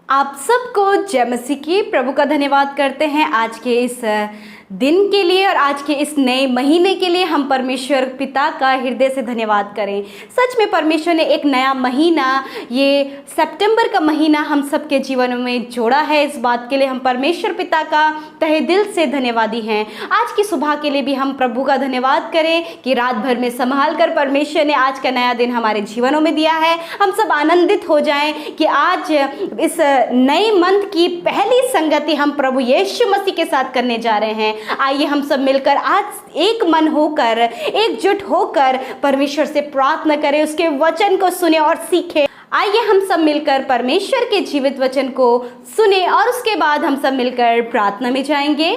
आप सबको जय मसीह की। प्रभु का धन्यवाद करते हैं आज के इस दिन के लिए और आज के इस नए महीने के लिए। हम परमेश्वर पिता का हृदय से धन्यवाद करें। सच में परमेश्वर ने एक नया महीना, ये सितंबर का महीना हम सबके जीवन में जोड़ा है। इस बात के लिए हम परमेश्वर पिता का तहे दिल से धन्यवादी हैं। आज की सुबह के लिए भी हम प्रभु का धन्यवाद करें कि रात भर में संभाल कर परमेश्वर ने आज का नया दिन हमारे जीवनों में दिया है। हम सब आनंदित हो जाएं कि आज इस नए मंथ की पहली संगति हम प्रभु यीशु मसीह के साथ करने जा रहे हैं। आइए हम सब मिलकर आज एक मन होकर, एकजुट होकर परमेश्वर से प्रार्थना करें, उसके वचन को सुने और सीखें। आइए हम सब मिलकर परमेश्वर के जीवित वचन को सुने और उसके बाद हम सब मिलकर प्रार्थना में जाएंगे।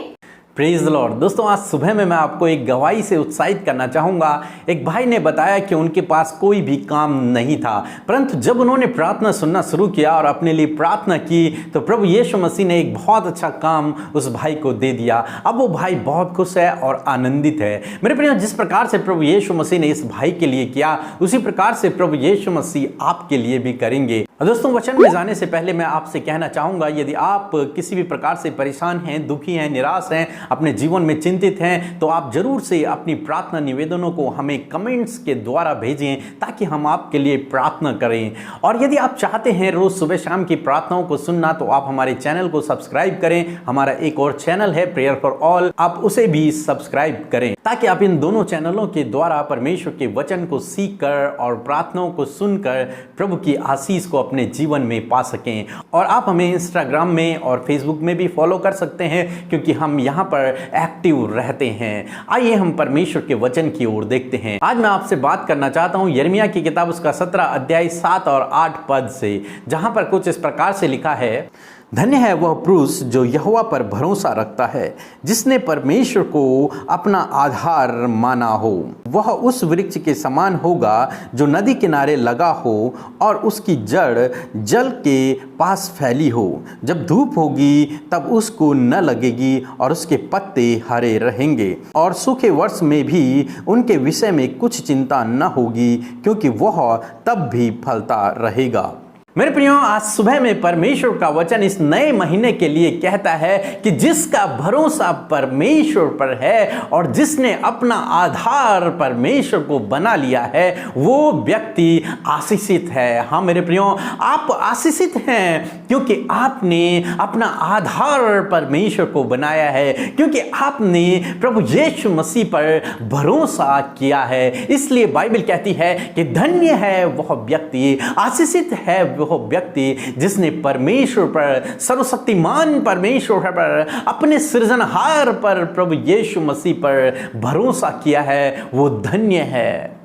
Praise the Lord. दोस्तों, आज सुबह में मैं आपको एक गवाही से उत्साहित करना चाहूँगा। एक भाई ने बताया कि उनके पास कोई भी काम नहीं था, परंतु जब उन्होंने प्रार्थना सुनना शुरू किया और अपने लिए प्रार्थना की तो प्रभु यीशु मसीह ने एक बहुत अच्छा काम उस भाई को दे दिया। अब वो भाई बहुत खुश है और आनंदित है। मेरे प्रिय, जिस प्रकार से प्रभु यीशु मसीह ने इस भाई के लिए किया, उसी प्रकार से प्रभु यीशु मसीह आपके लिए भी करेंगे। दोस्तों, वचन में जाने से पहले मैं आपसे कहना चाहूँगा, यदि आप किसी भी प्रकार से परेशान हैं, दुखी हैं, निराश हैं, अपने जीवन में चिंतित हैं, तो आप जरूर से अपनी प्रार्थना निवेदनों को हमें कमेंट्स के द्वारा भेजें ताकि हम आपके लिए प्रार्थना करें। और यदि आप चाहते हैं रोज सुबह शाम की प्रार्थनाओं को सुनना, तो आप हमारे चैनल को सब्सक्राइब करें। हमारा एक और चैनल है प्रेयर फॉर ऑल, आप उसे भी सब्सक्राइब करें ताकि आप इन दोनों चैनलों के द्वारा परमेश्वर के वचन को सीख कर और प्रार्थनाओं को सुनकर प्रभु की आशीष को अपने जीवन में पा सकें। और आप हमें इंस्टाग्राम में और फेसबुक में भी फॉलो कर सकते हैं, क्योंकि हम यहाँ पर एक्टिव रहते हैं। आइए हम परमेश्वर के वचन की ओर देखते हैं। आज मैं आपसे बात करना चाहता हूं यिर्मयाह की किताब उसका 17 अध्याय 7 और 8 पद से, जहां पर कुछ इस प्रकार से लिखा है। धन्य है वह पुरुष जो यहोवा पर भरोसा रखता है, जिसने परमेश्वर को अपना आधार माना हो। वह उस वृक्ष के समान होगा जो नदी किनारे लगा हो और उसकी जड़ जल के पास फैली हो। जब धूप होगी तब उसको न लगेगी और उसके पत्ते हरे रहेंगे, और सूखे वर्ष में भी उनके विषय में कुछ चिंता न होगी, क्योंकि वह तब भी फलता रहेगा। मेरे प्रियो, आज सुबह में परमेश्वर का वचन इस नए महीने के लिए कहता है कि जिसका भरोसा परमेश्वर पर है और जिसने अपना आधार परमेश्वर को बना लिया है, वो व्यक्ति आशीषित है। हाँ मेरे प्रियो, आप आशीषित हैं क्योंकि आपने अपना आधार परमेश्वर को बनाया है, क्योंकि आपने प्रभु यीशु मसीह पर भरोसा किया है। इसलिए बाइबल कहती है कि धन्य है वह व्यक्ति, आशीषित है वह व्यक्ति जिसने परमेश्वर पर, सर्वशक्तिमान परमेश्वर पर, अपने सृजनहार पर, प्रभु यीशु मसीह पर भरोसा किया है। वो धन्य है,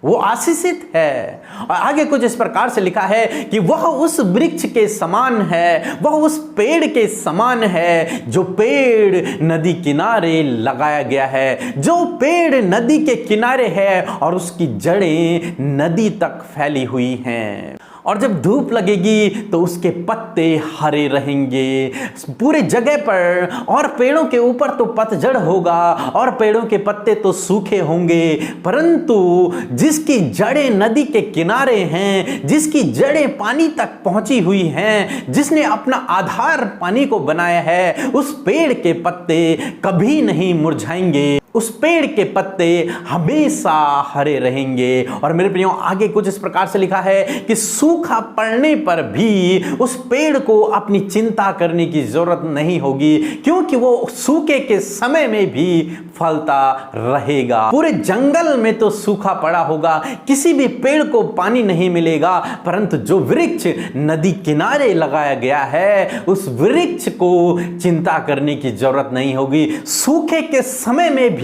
वो आशीषित है। और आगे कुछ इस प्रकार से लिखा है कि वह उस वृक्ष के समान है, वह उस पेड़ के समान है जो पेड़ नदी किनारे लगाया गया है, जो पेड़ नदी के किनारे है और उसकी जड़ें नदी तक फैली हुई हैं। और जब धूप लगेगी तो उसके पत्ते हरे रहेंगे पूरे जगह पर, और पेड़ों के ऊपर तो पतझड़ होगा और पेड़ों के पत्ते तो सूखे होंगे, परंतु जिसकी जड़ें नदी के किनारे हैं, जिसकी जड़ें पानी तक पहुंची हुई हैं, जिसने अपना आधार पानी को बनाया है, उस पेड़ के पत्ते कभी नहीं मुरझाएंगे, उस पेड़ के पत्ते हमेशा हरे रहेंगे। और मेरे प्रियो, आगे कुछ इस प्रकार से लिखा है कि सूखा पड़ने पर भी उस पेड़ को अपनी चिंता करने की जरूरत नहीं होगी, क्योंकि वो सूखे के समय में भी फलता रहेगा। पूरे जंगल में तो सूखा पड़ा होगा, किसी भी पेड़ को पानी नहीं मिलेगा, परंतु जो वृक्ष नदी किनारे लगाया गया है, उस वृक्ष को चिंता करने की जरूरत नहीं होगी। सूखे के समय में भी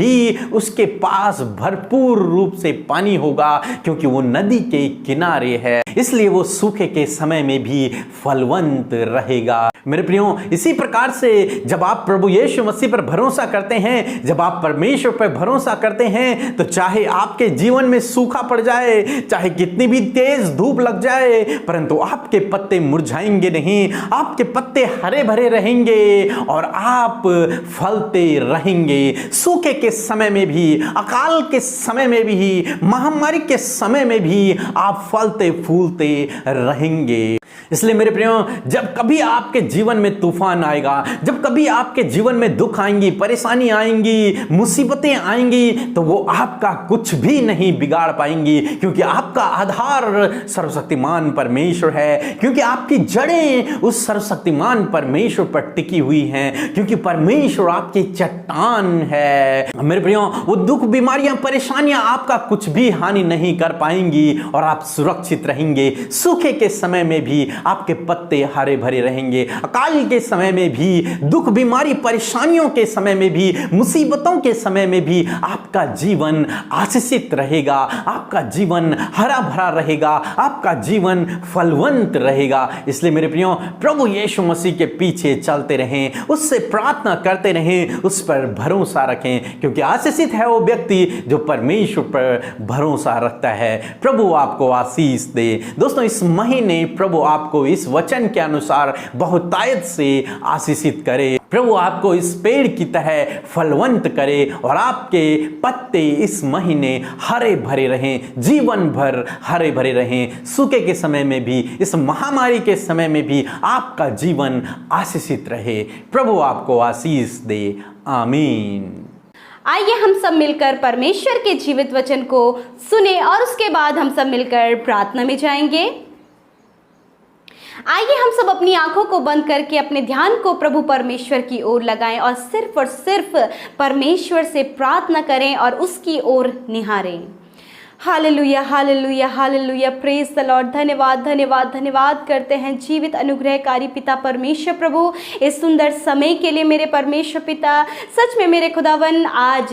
उसके पास भरपूर रूप से पानी होगा, क्योंकि वो नदी के किनारे है, इसलिए वो सूखे के समय में भी फलवंत रहेगा। मेरे प्रियो, इसी प्रकार से जब आप प्रभु यीशु मसीह पर भरोसा करते हैं, जब आप परमेश्वर पर भरोसा करते हैं, तो चाहे आपके जीवन में सूखा पड़ जाए, चाहे कितनी भी तेज धूप लग जाए, परंतु आपके पत्ते मुरझाएंगे नहीं, आपके पत्ते हरे भरे रहेंगे और आप फलते रहेंगे। सूखे के समय में भी, अकाल के समय में भी, महामारी के समय में भी आप फलते फूलते रहेंगे। इसलिए मेरे प्रियो, जब कभी आपके जीवन में तूफान आएगा, जब कभी आपके जीवन में दुख आएंगी, परेशानी आएंगी, मुसीबतें आएंगी, तो वो आपका कुछ भी नहीं बिगाड़ पाएंगी, क्योंकि आपका आधार सर्वशक्तिमान परमेश्वर है, क्योंकि आपकी जड़ें उस सर्वशक्तिमान परमेश्वर पर टिकी हुई हैं, क्योंकि परमेश्वर आपकी चट्टान है। मेरे प्रियो, वो दुख, बीमारियां, परेशानियां आपका कुछ भी हानि नहीं कर पाएंगी और आप सुरक्षित रहेंगे। सूखे के समय में भी आपके पत्ते हरे भरे रहेंगे, अकाल के समय में भी, दुख, बीमारी, परेशानियों के समय में भी, मुसीबतों के समय में भी आपका जीवन आशीषित रहेगा, आपका जीवन हरा भरा रहेगा, आपका जीवन फलवंत रहेगा। इसलिए मेरे प्रियो, प्रभु यीशु मसीह के पीछे चलते रहें, उससे प्रार्थना करते रहें, उस पर भरोसा रखें, क्योंकि आशीषित है वो व्यक्ति जो परमेश्वर पर भरोसा रखता है। प्रभु आपको आशीष दे। दोस्तों, इस महीने प्रभु आपको इस वचन के अनुसार बहुतायत से आशीषित करे। प्रभु आपको इस पेड़ की तरह फलवंत करे और आपके पत्ते इस महीने हरे भरे रहें, जीवन भर हरे भरे रहें। सूखे के समय में भी, इस महामारी के समय में भी आपका जीवन आशीषित रहे। प्रभु आपको आशीष दे। आमीन। आइए हम सब मिलकर परमेश्वर के जीवित वचन को सुने और उसके बाद हम सब मिलकर प्रार्थना में जाएंगे। आइए हम सब अपनी आंखों को बंद करके अपने ध्यान को प्रभु परमेश्वर की ओर लगाएं और सिर्फ परमेश्वर से प्रार्थना करें और उसकी ओर निहारें। Hallelujah, hallelujah, hallelujah, praise the lord. धन्यवाद, धन्यवाद, धन्यवाद करते हैं जीवित अनुग्रहकारी पिता परमेश्वर प्रभु, इस सुंदर समय के लिए मेरे परमेश्वर पिता। सच में मेरे खुदावन, आज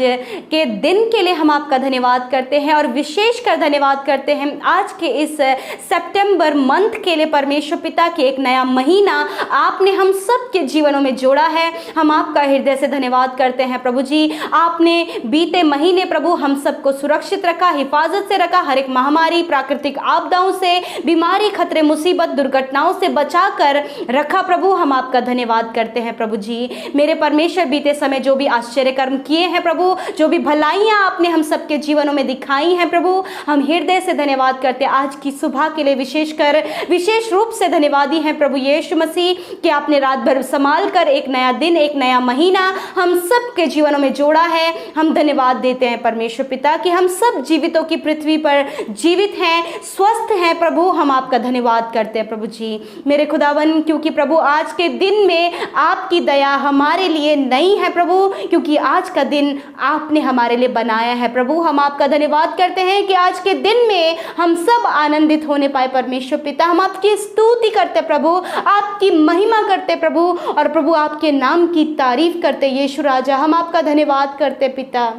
के दिन के लिए हम आपका धन्यवाद करते हैं और विशेष कर धन्यवाद करते हैं आज के इस सितंबर मंथ के लिए परमेश्वर पिता, कि एक नया महीना आपने हम सब के जीवनों में जोड़ा है। हम आपका हृदय से धन्यवाद करते हैं प्रभु जी। आपने बीते महीने प्रभु हम सबको सुरक्षित रखा, हिफाजत से रखा, हर एक महामारी, प्राकृतिक आपदाओं से, बीमारी, खतरे, मुसीबत, दुर्घटनाओं से बचाकर रखा। प्रभु हम आपका धन्यवाद करते हैं प्रभु जी। मेरे परमेश्वर, बीते समय जो भी आश्चर्य कर्म किए हैं प्रभु, जो भी भलाइयां आपने हम सबके जीवनों में दिखाई हैं प्रभु, हम हृदय से धन्यवाद करते हैं। आज की सुबह के लिए विशेष रूप से धन्यवादी हैं प्रभु यीशु मसीह, कि आपने रात भर संभाल कर एक नया दिन, एक नया महीना हम सबके जीवनों में जोड़ा है। हम धन्यवाद देते हैं परमेश्वर पिता कि हम सब जीवितों की पृथ्वी पर जीवित हैं, स्वस्थ हैं प्रभु। हम आपका धन्यवाद करते हैं प्रभु जी मेरे खुदावन, क्योंकि प्रभु आज के दिन में आपकी दया हमारे लिए नई है प्रभु, क्योंकि आज का दिन आपने हमारे लिए बनाया है प्रभु। हम आपका धन्यवाद करते हैं कि आज के दिन में हम सब आनंदित होने पाए परमेश्वर पिता। हम आपकी स्तुति करते प्रभु, आपकी महिमा करते प्रभु, और प्रभु आपके नाम की तारीफ करते यीशु राजा। हम आपका धन्यवाद करते पिता।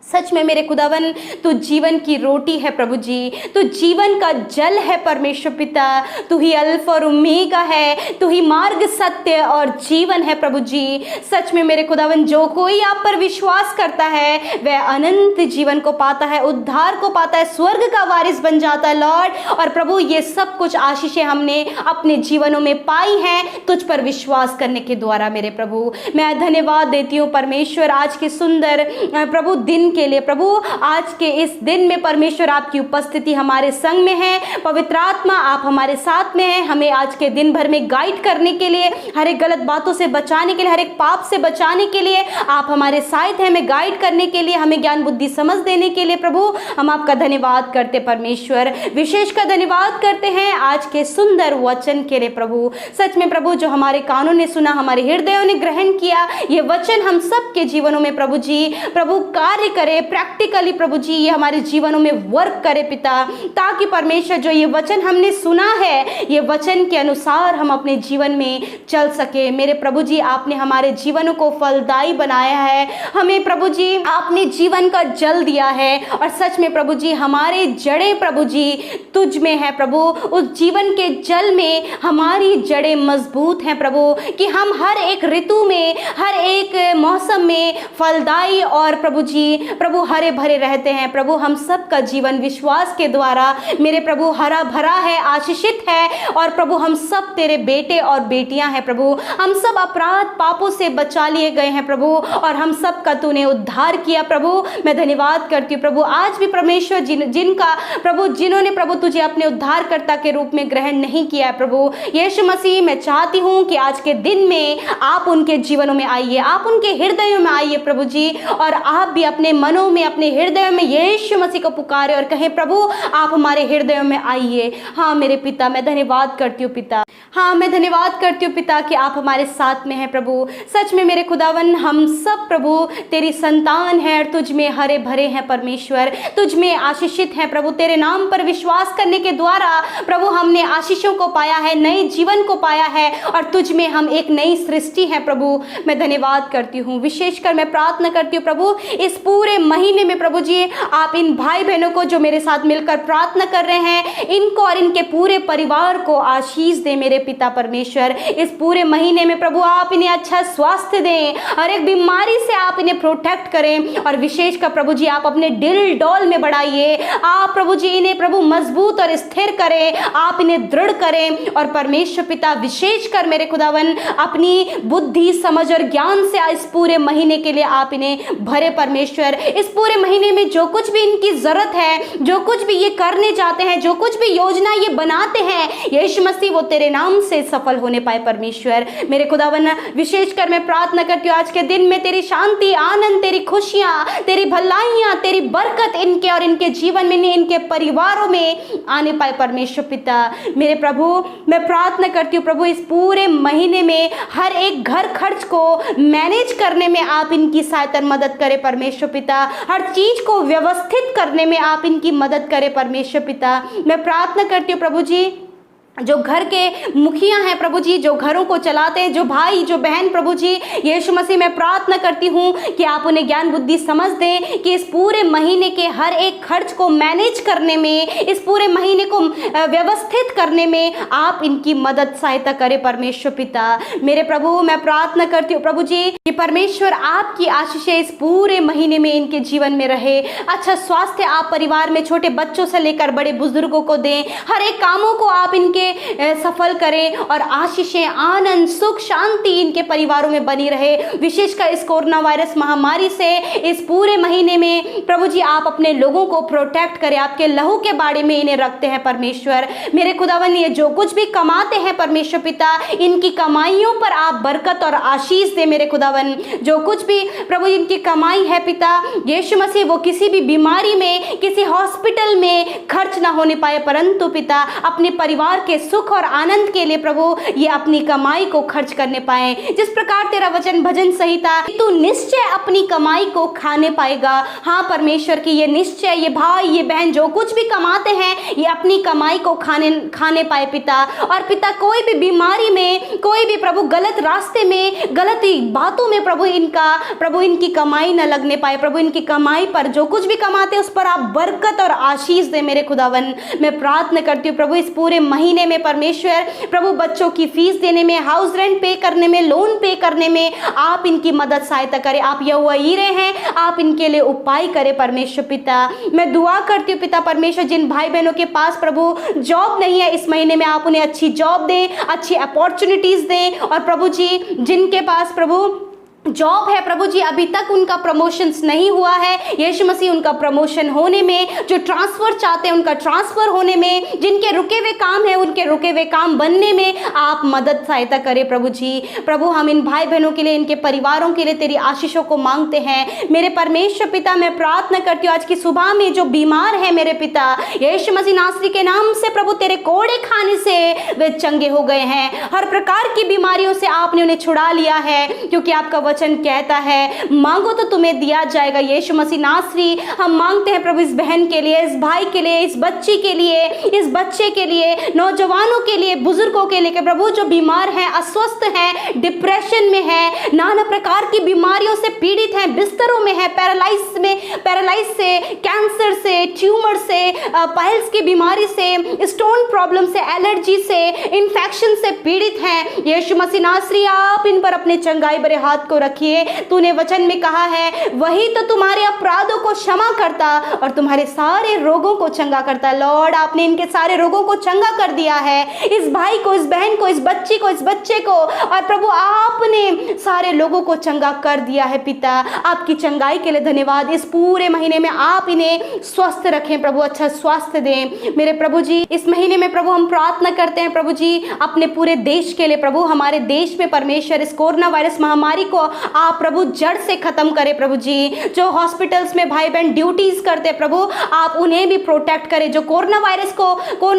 सच में मेरे खुदावन, तू जीवन की रोटी है प्रभु जी, तू जीवन का जल है परमेश्वर पिता, तू ही अल्फा और ओमेगा है, तू ही मार्ग, सत्य और जीवन है प्रभु जी। सच में मेरे खुदावन, जो कोई आप पर विश्वास करता है वह अनंत जीवन को पाता है, उद्धार को पाता है, स्वर्ग का वारिस बन जाता है लॉर्ड। और प्रभु ये सब कुछ आशीषें हमने अपने जीवनों में पाई हैं तुझ पर विश्वास करने के द्वारा मेरे प्रभु। मैं धन्यवाद देती हूँ परमेश्वर आज के सुंदर प्रभु दिन के लिए प्रभु। आज के इस दिन में परमेश्वर आपकी उपस्थिति हमारे संग में है, पवित्र आत्मा आप हमारे साथ में है, हमें आज के दिन भर में गाइड करने के लिए, हर एक गलत बातों से बचाने के लिए, हर एक पाप से बचाने के लिए आप हमारे साथ हैं, हमें गाइड करने के लिए, हमें ज्ञान बुद्धि समझ देने के लिए प्रभु। हम आपका धन्यवाद करते परमेश्वर, विशेष का धन्यवाद करते हैं आज के सुंदर वचन के लिए प्रभु। सच में प्रभु, जो हमारे कानों ने सुना, हमारे हृदयों ने ग्रहण किया, ये वचन हम सब के जीवनों में प्रभु जी कार्य करे प्रैक्टिकली प्रभु जी, ये हमारे जीवनों में वर्क करे पिता, ताकि परमेश्वर जो ये वचन हमने सुना है, ये वचन के अनुसार हम अपने जीवन में चल सके। मेरे प्रभु जी, आपने हमारे जीवनों को फलदायी बनाया है, हमें प्रभु जी आपने जीवन का जल दिया है, और सच में प्रभु जी हमारे जड़ें प्रभु जी तुझ में है प्रभु। उस जीवन के जल में हमारी जड़ें मजबूत हैं प्रभु, कि हम हर एक ऋतु में, हर एक मौसम में फलदायी और प्रभु जी प्रभु हरे भरे रहते हैं। प्रभु हम सब का जीवन विश्वास के द्वारा मेरे प्रभु हरा भरा है, आशीषित है। और प्रभु हम सब तेरे बेटे और बेटियां हैं प्रभु। हम सब अपराध पापों से बचा लिए गए हैं प्रभु, और हम सब का तूने उद्धार किया प्रभु। मैं धन्यवाद करती हूँ प्रभु। आज भी परमेश्वर जिनका प्रभु जिन्होंने प्रभु तुझे अपने उद्धारकर्ता के रूप में ग्रहण नहीं किया है प्रभु यीशु मसीह, मैं चाहती हूँ कि आज के दिन में आप उनके जीवनों में आइए, आप उनके हृदयों में आइए प्रभु जी, और आप भी अपने मनों में, अपने हृदयों में यीशु मसीह को पुकारे और कहें प्रभु आप हमारे हृदयों में आइए। हाँ मेरे पिता, मैं धन्यवाद करती हूँ पिता। हाँ मैं धन्यवाद करती हूँ पिता कि आप हमारे साथ में हैं प्रभु। सच में मेरे खुदावन हम सब प्रभु तेरी संतान हैं और तुझ में हरे भरे हैं परमेश्वर, तुझ में आशीषित हैं प्रभु। तेरे नाम पर विश्वास करने के द्वारा प्रभु हमने आशीषों को पाया है, नए जीवन को पाया है, और तुझ में हम एक नई सृष्टि है प्रभु। मैं धन्यवाद करती हूँ। विशेषकर मैं प्रार्थना करती हूँ प्रभु इस पूरे महीने में प्रभु जी आप इन भाई बहनों को जो मेरे साथ मिलकर प्रार्थना कर रहे हैं, इनको और इनके पूरे परिवार को आशीष दे मेरे पिता परमेश्वर। इस पूरे महीने में प्रभु आप इन्हें अच्छा स्वास्थ्य दें, हर एक बीमारी से आप इन्हें प्रोटेक्ट करें, और विशेषकर प्रभु जी आप अपने दिल डोल में बढ़ाइए। आप प्रभु जी इन्हें प्रभु मजबूत और स्थिर करें, आप इन्हें दृढ़ करें। और परमेश्वर पिता विशेषकर मेरे खुदावन अपनी बुद्धि, समझ और ज्ञान से इस पूरे महीने के लिए आप इन्हें भरे परमेश्वर। इस पूरे महीने में जो कुछ भी इनकी जरूरत है, जो कुछ भी ये करने चाहते हैं, जो कुछ भी योजना ये बनाते हैं यीशु मसीह वो तेरे नाम से सफल होने पाए परमेश्वर। मेरे खुदावन विशेषकर मैं प्रार्थना करती हूँ आज के दिन में तेरी शांति, आनंद, तेरी खुशियाँ, तेरी भलाइयाँ, तेरी बरकत इनके और इनके जीवन में, इनके परिवारों में आने पाए परमेश्वर पिता। मेरे प्रभु मैं प्रार्थना करती हूँ प्रभु इस पूरे महीने में हर एक घर खर्च को मैनेज करने में आप इनकी सहायता मदद करें परमेश्वर पिता। हर चीज को व्यवस्थित करने में आप इनकी मदद करें परमेश्वर पिता। मैं प्रार्थना करती हूँ प्रभु जी जो घर के मुखिया हैं प्रभु जी, जो घरों को चलाते हैं, जो भाई जो बहन प्रभु जी यीशु मसीह, मैं प्रार्थना करती हूँ कि आप उन्हें ज्ञान बुद्धि समझ दें कि इस पूरे महीने के हर एक खर्च को मैनेज करने में, इस पूरे महीने को व्यवस्थित करने में आप इनकी मदद सहायता करें परमेश्वर पिता। मेरे प्रभु मैं प्रार्थना करती हूँ प्रभु जी कि परमेश्वर आपकी आशीषें इस पूरे महीने में इनके जीवन में रहे। अच्छा स्वास्थ्य आप परिवार में छोटे बच्चों से लेकर बड़े बुजुर्गों को दें, हर एक कामों को आप इनके सफल करें, और आशीषें, आनंद, सुख, शांति इनके परिवारों में बनी रहे। विशेषकर इस कोरोना वायरस महामारी से इस पूरे महीने में प्रभु जी आप अपने लोगों को प्रोटेक्ट करें, आपके लहू के बाड़े में इन्हें रखते हैं परमेश्वर। मेरे खुदावन ये जो कुछ भी कमाते हैं परमेश्वर पिता, इनकी कमाइयों पर आप बरकत और आशीष दे मेरे खुदावन। जो कुछ भी प्रभु इनकी कमाई है पिता यीशु मसीह वो किसी भी बीमारी में, किसी हॉस्पिटल में खर्च ना होने पाए, परंतु पिता अपने परिवार के सुख और आनंद के लिए प्रभु ये अपनी कमाई को खर्च करने पाए। जिस प्रकार तेरा वचन भजन संहिता, तू निश्चय अपनी कमाई को खाने पाएगा। हाँ परमेश्वर की ये निश्चय, ये भाई ये बहन जो कुछ भी कमाते हैं ये अपनी कमाई को खाने पाए पिता। और पिता कोई भी बीमारी में, कोई भी प्रभु गलत रास्ते में, गलत बातों में प्रभु इनकी कमाई न लगने पाए। प्रभु इनकी कमाई पर जो कुछ भी कमाते उस पर आप बरकत और आशीष दे मेरे खुदावन। मैं प्रार्थना करती हूँ प्रभु इस पूरे महीने में परमेश्वर प्रभु बच्चों की फीस देने में, हाउस रेंट पे करने में, लोन पे करने में आप इनकी मदद सहायता करें। आप यहोवा यीरे हैं, आप इनके लिए उपाय करें परमेश्वर पिता। मैं दुआ करती हूँ पिता परमेश्वर जिन भाई बहनों के पास प्रभु जॉब नहीं है, इस महीने में आप उन्हें अच्छी जॉब दें, अच्छी अपॉर्चुनिटीज दें। और प्रभु जी जिनके पास प्रभु जॉब है प्रभु जी अभी तक उनका प्रमोशंस नहीं हुआ है, यीशु मसीह उनका प्रमोशन होने में, जो ट्रांसफर चाहते हैं उनका ट्रांसफर होने में, जिनके रुके हुए काम है उनके रुके हुए काम बनने में आप मदद सहायता करें प्रभु जी। प्रभु हम इन भाई बहनों के लिए, इनके परिवारों के लिए तेरी आशीषों को मांगते हैं मेरे परमेश्वर पिता। मैं प्रार्थना करती हूँ आज की सुबह में जो बीमार है मेरे पिता यीशु मसीह नासरी के नाम से प्रभु तेरे कोड़े खाने से वे चंगे हो गए हैं। हर प्रकार की बीमारियों से आपने उन्हें छुड़ा लिया है, क्योंकि आपका वचन कहता है मांगो तो तुम्हें दिया जाएगा। यीशु मसीह नासरी हम मांगते हैं प्रभु इस बहन के लिए, इस भाई के लिए, इस बच्ची के लिए, इस बच्चे के लिए, नौजवानों के लिए, बुजुर्गों के लिए प्रभु जो बीमार हैं, अस्वस्थ हैं, डिप्रेशन में है, नाना प्रकार की बीमारियों से पीड़ित हैं, बिस्तरों में है, पैरालाइज से, कैंसर से, ट्यूमर से, पाइल्स की बीमारी से, स्टोन प्रॉब्लम से, एलर्जी से, इन्फेक्शन से पीड़ित हैं। यीशु मसीह नासरी आप इन पर अपने चंगाई भरे हाथ को रखिए। तूने वचन में कहा है वही तो तुम्हारे अपराधों को क्षमा करता और तुम्हारे सारे रोगों को चंगा करता। लॉर्ड, आपने इनके सारे रोगों को चंगा कर दिया है, इस भाई को, इस बहन को, इस बच्ची को, इस बच्चे को, और प्रभु आपने सारे लोगों को चंगा कर दिया है। पिता, आपकी चंगाई के लिए धन्यवाद। इस पूरे महीने में आप इन्हें स्वस्थ रखें प्रभु, अच्छा स्वास्थ्य दें मेरे प्रभु जी। इस महीने में प्रभु हम प्रार्थना करते हैं प्रभु जी अपने पूरे देश के लिए प्रभु। हमारे देश में परमेश्वर इस कोरोना वायरस महामारी को आप प्रभु जड़ से खत्म करें प्रभु जी। जो हॉस्पिटल्स में भाई बहन ड्यूटीज करते प्रभु, आप उन्हें भी प्रोटेक्ट करें। जो कोरोना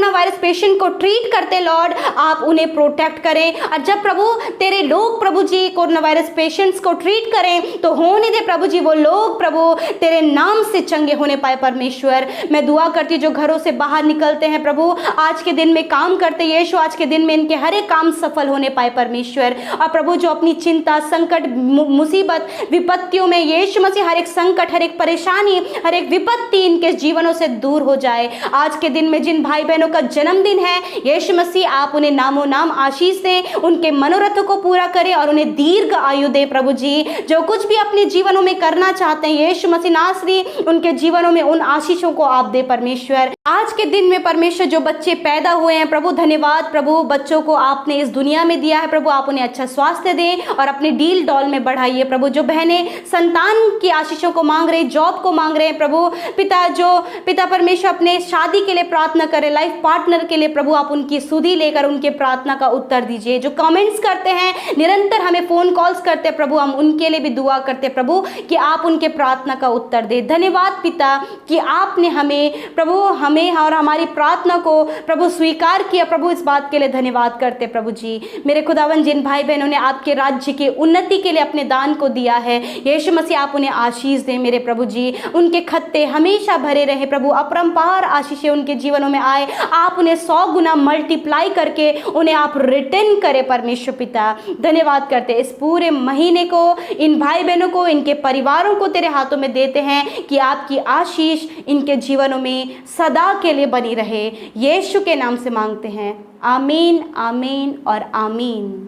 वायरस पेशेंट को ट्रीट करते लॉर्ड, आप उन्हें प्रोटेक्ट करें। और जब प्रभु तेरे लोग प्रभु जी कोरोना वायरस पेशेंट्स को ट्रीट करें तो होने दे प्रभु जी वो लोग प्रभु तेरे नाम से चंगे होने पाए परमेश्वर। मैं दुआ करती हूँ जो घरों से बाहर निकलते हैं प्रभु, आज के दिन में काम करते यीशु, आज के दिन में इनके हर एक काम सफल होने पाए परमेश्वर। और प्रभु जो अपनी चिंता, संकट, मुसीबत, विपत्तियों में यीशु मसीह हर एक संकट, हर एक परेशानी, हर एक विपत्ति इनके जीवनों से दूर हो जाए। आज के दिन में जिन भाई बहनों का जन्मदिन है यीशु मसीह आप उन्हें नामो नाम आशीष दें, उनके मनोरथों को पूरा करें और उन्हें दीर्घ आयु दे प्रभु जी। जो कुछ भी अपने जीवनों में करना चाहते हैं यीशु मसीह नासरी उनके जीवनों में उन आशीषों को आप दे परमेश्वर। आज के दिन में परमेश्वर जो बच्चे पैदा हुए हैं प्रभु, धन्यवाद प्रभु, बच्चों को आपने इस दुनिया में दिया है प्रभु, आप उन्हें अच्छा स्वास्थ्य दें और अपने डील डॉल में बढ़ाइए प्रभु। जो बहनें संतान की आशीषों को मांग रहे, जॉब को मांग रहे हैं प्रभु, पिता परमेश्वर अपने शादी के लिए प्रार्थना करें, लाइफ पार्टनर के लिए प्रभु आप उनकी सुधि लेकर उनके प्रार्थना का उत्तर दीजिए। जो कमेंट्स करते हैं, निरंतर हमें फोन कॉल्स करते हैं प्रभु, हम उनके लिए भी दुआ करते हैं प्रभु कि आप उनके प्रार्थना का उत्तर दे। धन्यवाद पिता कि आपने हमें प्रभु, हमें और हमारी प्रार्थना को प्रभु स्वीकार किया प्रभु, इस बात के लिए धन्यवाद करते प्रभु जी। मेरे खुदावन जिन भाई बहनों ने आपके राज्य की उन्नति के लिए अपने दान को दिया है यीशु मसीह आप उन्हें आशीष दें मेरे प्रभु जी। उनके खत्ते हमेशा भरे रहे प्रभु, अपरंपार आशीषें उनके जीवनों में आए, आप उन्हें 100 गुना मल्टीप्लाई करके उन्हें आप रिटर्न करें परमेश्वर पिता। धन्यवाद करते इस पूरे महीने को, इन भाई बहनों को, इनके परिवारों को तेरे हाथों में देते हैं कि आपकी आशीष इनके जीवनों में सदा के लिए बनी रहे। यीशु के नाम से मांगते हैं, आमीन, आमीन और आमीन।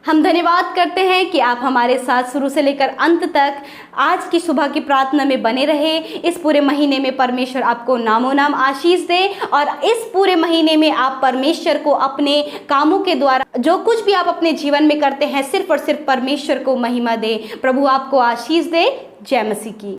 हम धन्यवाद करते हैं कि आप हमारे साथ शुरू से लेकर अंत तक आज की सुबह की प्रार्थना में बने रहे। इस पूरे महीने में परमेश्वर आपको नामो नाम आशीष दे और इस पूरे महीने में आप परमेश्वर को अपने कामों के द्वारा जो कुछ भी आप अपने जीवन में करते हैं सिर्फ और सिर्फ परमेश्वर को महिमा दे। प्रभु आपको आशीष दे। जय मसीह की।